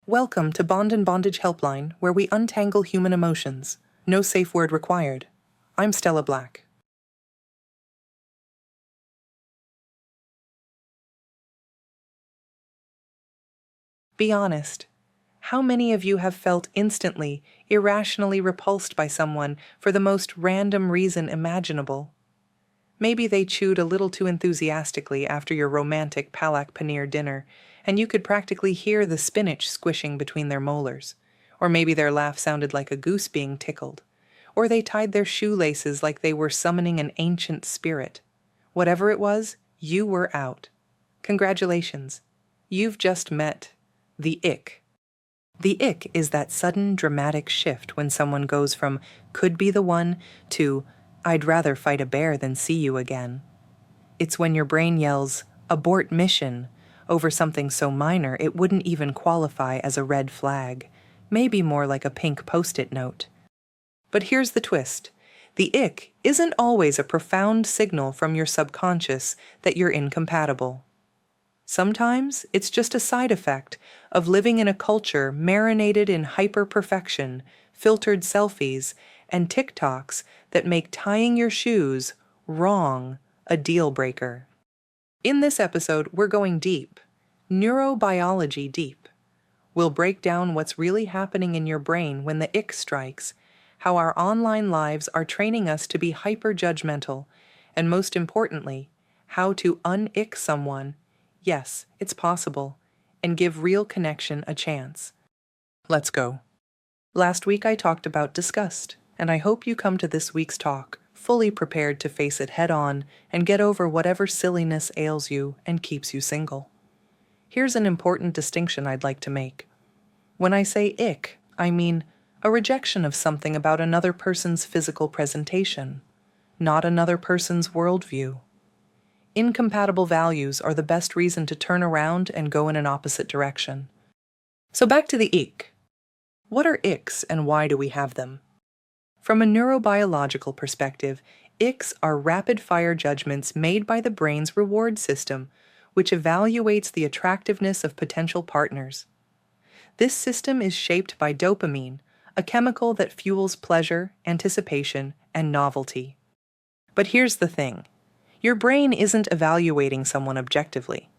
Welcome to Bond and Bondage Helpline, where we untangle human emotions. No safe word required. I'm Stella Black. Be honest. How many of you have felt instantly, irrationally repulsed by someone for the most random reason imaginable? Maybe they chewed a little too enthusiastically after your romantic palak paneer dinner, and you could practically hear the spinach squishing between their molars. Or maybe their laugh sounded like a goose being tickled. Or they tied their shoelaces like they were summoning an ancient spirit. Whatever it was, you were out. Congratulations. You've just met the ick. The ick is that sudden dramatic shift when someone goes from could be the one to I'd rather fight a bear than see you again. It's when your brain yells, abort mission, over something so minor it wouldn't even qualify as a red flag, maybe more like a pink post-it note. But here's the twist. The ick isn't always a profound signal from your subconscious that you're incompatible. Sometimes it's just a side effect of living in a culture marinated in hyper-perfection, filtered selfies, and TikToks that make tying your shoes wrong a deal breaker. In this episode, we're going deep, neurobiology deep. We'll break down what's really happening in your brain when the ick strikes, how our online lives are training us to be hyper-judgmental, and most importantly, how to un-ick someone. Yes, it's possible, and give real connection a chance. Let's go. Last week I talked about disgust, and I hope you come to this week's talk fully prepared to face it head-on and get over whatever silliness ails you and keeps you single. Here's an important distinction I'd like to make. When I say ick, I mean a rejection of something about another person's physical presentation, not another person's worldview. Incompatible values are the best reason to turn around and go in an opposite direction. So back to the ick. What are icks and why do we have them? From a neurobiological perspective, icks are rapid-fire judgments made by the brain's reward system, which evaluates the attractiveness of potential partners. This system is shaped by dopamine, a chemical that fuels pleasure, anticipation, and novelty. But here's the thing. Your brain isn't evaluating someone objectively.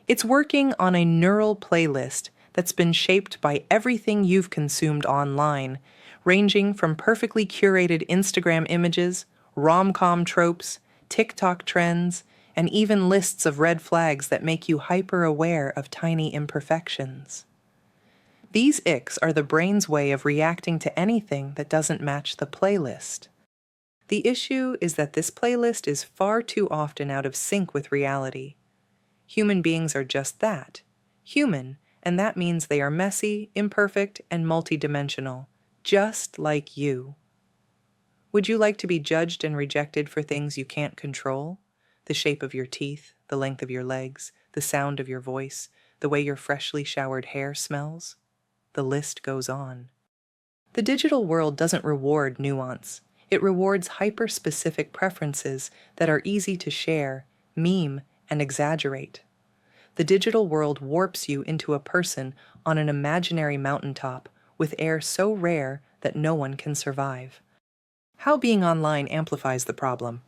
It's working on a neural playlist that's been shaped by everything you've consumed online, ranging from perfectly curated Instagram images, rom-com tropes, TikTok trends, and even lists of red flags that make you hyper-aware of tiny imperfections. These icks are the brain's way of reacting to anything that doesn't match the playlist. The issue is that this playlist is far too often out of sync with reality. Human beings are just that, human, and that means they are messy, imperfect, and multidimensional, just like you. Would you like to be judged and rejected for things you can't control? The shape of your teeth, the length of your legs, the sound of your voice, the way your freshly showered hair smells? The list goes on. The digital world doesn't reward nuance. It rewards hyper-specific preferences that are easy to share, meme, and exaggerate. The digital world warps you into a person on an imaginary mountaintop with air so rare that no one can survive. How being online amplifies the problem.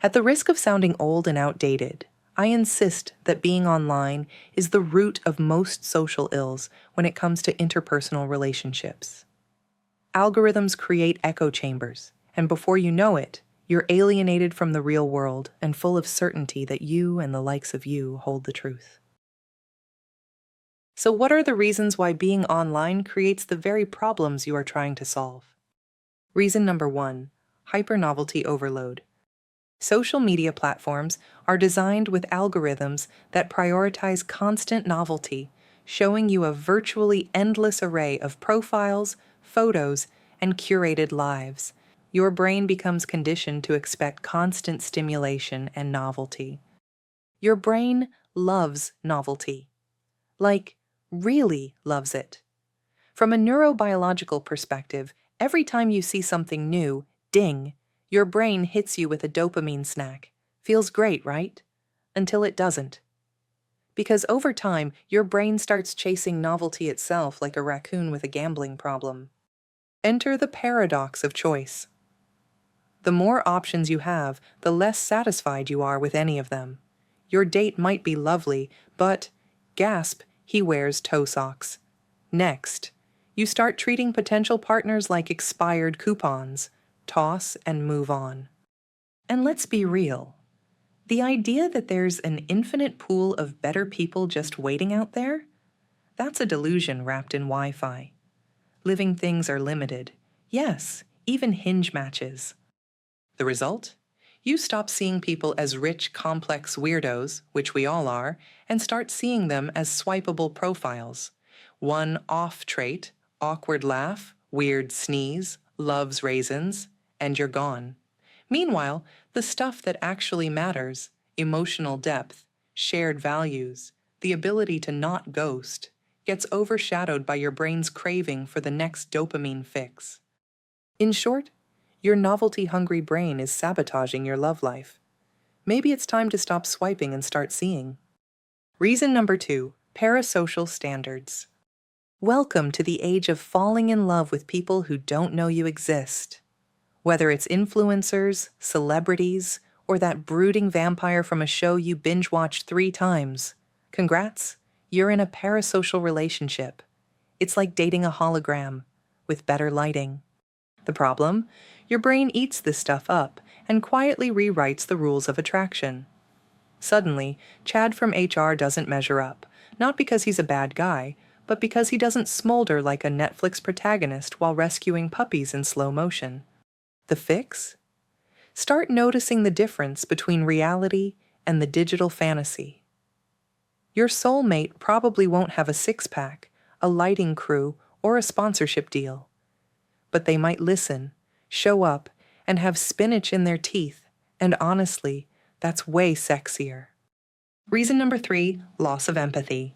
At the risk of sounding old and outdated, I insist that being online is the root of most social ills when it comes to interpersonal relationships. Algorithms create echo chambers, and before you know it, you're alienated from the real world and full of certainty that you and the likes of you hold the truth. So what are the reasons why being online creates the very problems you are trying to solve? Reason number 1, hyper-novelty overload. Social media platforms are designed with algorithms that prioritize constant novelty, showing you a virtually endless array of profiles, photos, and curated lives. Your brain becomes conditioned to expect constant stimulation and novelty. Your brain loves novelty. Like, really loves it. From a neurobiological perspective, every time you see something new, ding, your brain hits you with a dopamine snack. Feels great, right? Until it doesn't. Because over time, your brain starts chasing novelty itself like a raccoon with a gambling problem. Enter the paradox of choice. The more options you have, the less satisfied you are with any of them. Your date might be lovely, but, gasp, he wears toe socks. Next, you start treating potential partners like expired coupons. Toss and move on. And let's be real. The idea that there's an infinite pool of better people just waiting out there? That's a delusion wrapped in Wi-Fi. Living things are limited. Yes, even Hinge matches. The result? You stop seeing people as rich, complex weirdos, which we all are, and start seeing them as swipeable profiles. One off trait, awkward laugh, weird sneeze, loves raisins, and you're gone. Meanwhile, the stuff that actually matters, emotional depth, shared values, the ability to not ghost, gets overshadowed by your brain's craving for the next dopamine fix. In short, your novelty-hungry brain is sabotaging your love life. Maybe it's time to stop swiping and start seeing. Reason number 2, parasocial standards. Welcome to the age of falling in love with people who don't know you exist. Whether it's influencers, celebrities, or that brooding vampire from a show you binge-watched 3 times, congrats, you're in a parasocial relationship. It's like dating a hologram, with better lighting. The problem? Your brain eats this stuff up and quietly rewrites the rules of attraction. Suddenly, Chad from HR doesn't measure up, not because he's a bad guy, but because he doesn't smolder like a Netflix protagonist while rescuing puppies in slow motion. The fix? Start noticing the difference between reality and the digital fantasy. Your soulmate probably won't have a six-pack, a lighting crew, or a sponsorship deal. But they might listen, show up, and have spinach in their teeth, and honestly, that's way sexier. Reason number 3, loss of empathy.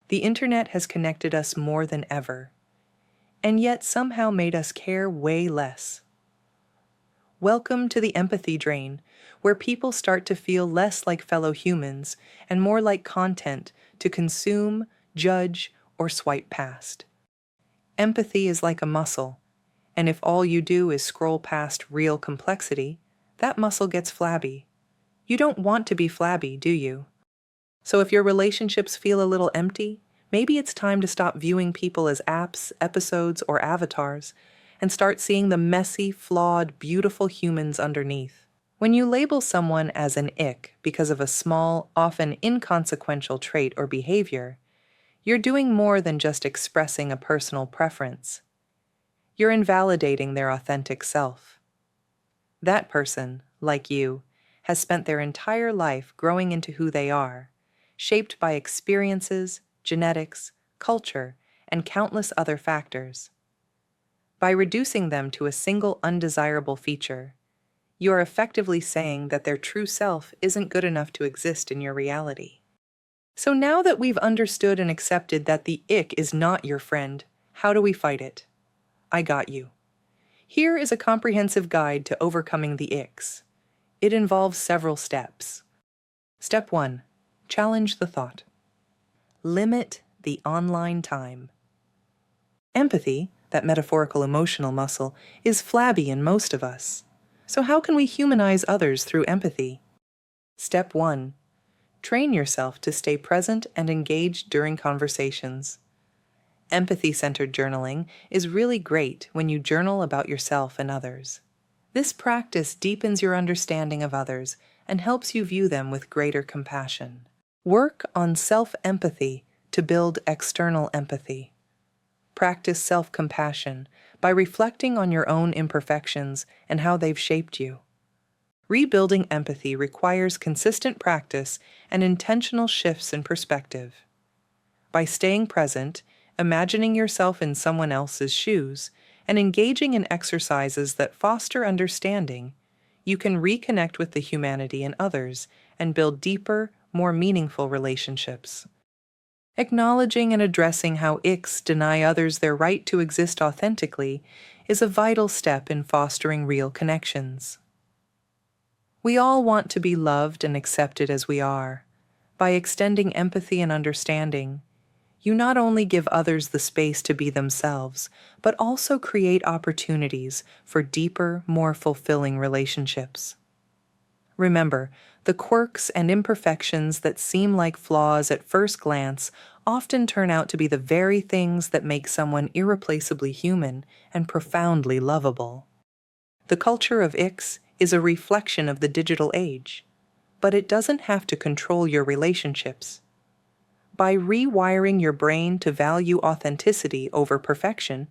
The internet has connected us more than ever, and yet somehow made us care way less. Welcome to the empathy drain, where people start to feel less like fellow humans and more like content to consume, judge, or swipe past. Empathy is like a muscle, and if all you do is scroll past real complexity, that muscle gets flabby. You don't want to be flabby, do you? So if your relationships feel a little empty, maybe it's time to stop viewing people as apps, episodes, or avatars, and start seeing the messy, flawed, beautiful humans underneath. When you label someone as an ick because of a small, often inconsequential trait or behavior, you're doing more than just expressing a personal preference. You're invalidating their authentic self. That person, like you, has spent their entire life growing into who they are, shaped by experiences, genetics, culture, and countless other factors. By reducing them to a single undesirable feature, you are effectively saying that their true self isn't good enough to exist in your reality. So now that we've understood and accepted that the ick is not your friend, how do we fight it? I got you. Here is a comprehensive guide to overcoming the icks. It involves several steps. Step 1. Challenge the thought. Limit the online time. Empathy, that metaphorical emotional muscle, is flabby in most of us. So how can we humanize others through empathy? Step 1. Train yourself to stay present and engaged during conversations. Empathy-centered journaling is really great when you journal about yourself and others. This practice deepens your understanding of others and helps you view them with greater compassion. Work on self-empathy to build external empathy. Practice self-compassion by reflecting on your own imperfections and how they've shaped you. Rebuilding empathy requires consistent practice and intentional shifts in perspective. By staying present, imagining yourself in someone else's shoes, and engaging in exercises that foster understanding, you can reconnect with the humanity in others and build deeper, more meaningful relationships. Acknowledging and addressing how icks deny others their right to exist authentically is a vital step in fostering real connections. We all want to be loved and accepted as we are, By extending empathy and understanding, you not only give others the space to be themselves, but also create opportunities for deeper, more fulfilling relationships. Remember, the quirks and imperfections that seem like flaws at first glance often turn out to be the very things that make someone irreplaceably human and profoundly lovable. The culture of icks is a reflection of the digital age, but it doesn't have to control your relationships. By rewiring your brain to value authenticity over perfection,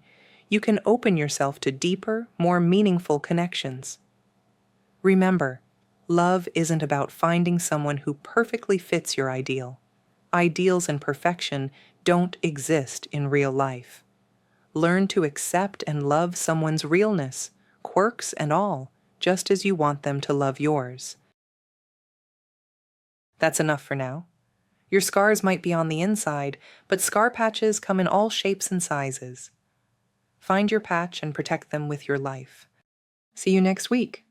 you can open yourself to deeper, more meaningful connections. Remember, love isn't about finding someone who perfectly fits your ideal. Ideals and perfection don't exist in real life. Learn to accept and love someone's realness, quirks and all, just as you want them to love yours. That's enough for now. Your scars might be on the inside, but scar patches come in all shapes and sizes. Find your patch and protect them with your life. See you next week.